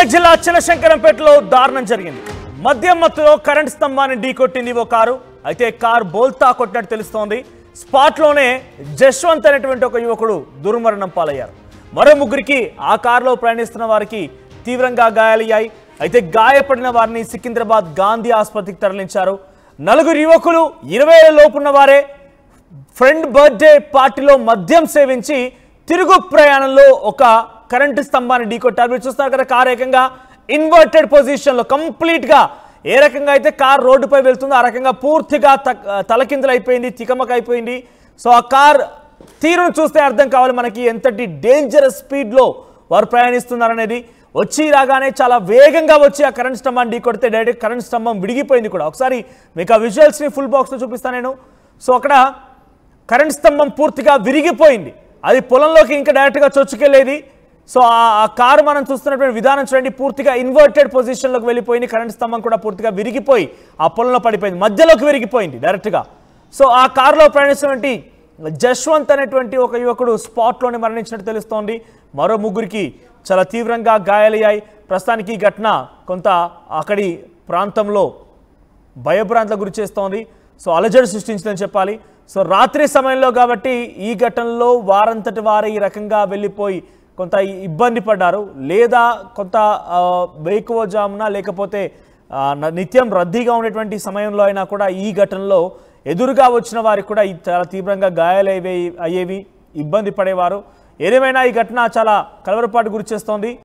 మెదక్ జిల్లా చినశంకరంపేటలో దారుణం జరిగింది. మద్యం మత్తులో కరెంట్ స్తంభాన్ని ఢీకొట్టింది ఓ కారు. అయితే కారు బోల్తా కొట్టినట్టు తెలుస్తోంది. స్పాట్లోనే జశ్వంత్ అనేటువంటి ఒక యువకుడు దుర్మరణం పాలయ్యారు. మరో ముగ్గురికి ఆ కారులో ప్రయాణిస్తున్న వారికి తీవ్రంగా గాయాలయ్యాయి. అయితే గాయపడిన వారిని సికింద్రాబాద్ గాంధీ ఆసుపత్రికి తరలించారు. నలుగురు యువకులు 20 ఏళ్ల లోపున్న వారే ఫ్రెండ్ బర్త్డే పార్టీలో మద్యం సేవించి తిరుగు ప్రయాణంలో ఒక కరెంటు స్తంభాన్ని ఢీకొట్టారు. మీరు చూస్తున్నారు కదా, కారు ఏకంగా ఇన్వర్టెడ్ పొజిషన్లో కంప్లీట్గా ఏ రకంగా అయితే కార్ రోడ్డుపై వెళ్తుందో ఆ రకంగా పూర్తిగా తలకిందులైపోయింది, తికమక అయిపోయింది. సో ఆ కార్ తీరును చూస్తే అర్థం కావాలి మనకి ఎంతటి డేంజరస్ స్పీడ్లో వారు ప్రయాణిస్తున్నారనేది. వచ్చి రాగానే చాలా వేగంగా వచ్చి ఆ కరెంట్ స్తంభాన్ని ఢీకొడితే డైరెక్ట్ కరెంట్ స్తంభం విడిగిపోయింది కూడా. ఒకసారి మీకు ఆ విజువల్స్ని ఫుల్ బాక్స్లో చూపిస్తాను నేను. సో అక్కడ కరెంట్ స్తంభం పూర్తిగా విరిగిపోయింది. అది పొలంలోకి ఇంకా డైరెక్ట్గా చొచ్చుకెళ్ళేది. సో ఆ కారు మనం చూస్తున్నటువంటి విధానం చూడండి, పూర్తిగా ఇన్వర్టెడ్ పొజిషన్లోకి వెళ్ళిపోయింది. కరెంట్ స్తంభం కూడా పూర్తిగా విరిగిపోయి ఆ పొలంలో పడిపోయింది, మధ్యలోకి విరిగిపోయింది డైరెక్ట్గా. సో ఆ కారులో ప్రయాణిస్తున్నటువంటి జశ్వంత్ అనేటువంటి ఒక యువకుడు స్పాట్లోనే మరణించినట్టు తెలుస్తోంది. మరో ముగ్గురికి చాలా తీవ్రంగా గాయాలయ్యాయి. ప్రస్తుతానికి ఈ ఘటన కొంత అక్కడి ప్రాంతంలో భయభ్రాంతులకు గురి చేస్తోంది. సో అలజడి సృష్టించిందని చెప్పాలి. సో రాత్రి సమయంలో కాబట్టి ఈ ఘటనలో వారంతటి వారే ఈ రకంగా వెళ్ళిపోయి కొంత ఇబ్బంది పడ్డారు. లేదా కొంత వేకువజామున లేకపోతే నిత్యం రద్దీగా ఉండేటువంటి సమయంలో అయినా కూడా ఈ ఘటనలో ఎదురుగా వచ్చిన వారికి కూడా చాలా తీవ్రంగా గాయాలు అయ్యేవి, ఇబ్బంది పడేవారు. ఏదేమైనా ఈ ఘటన చాలా కలవరపాటు గురి చేస్తోంది.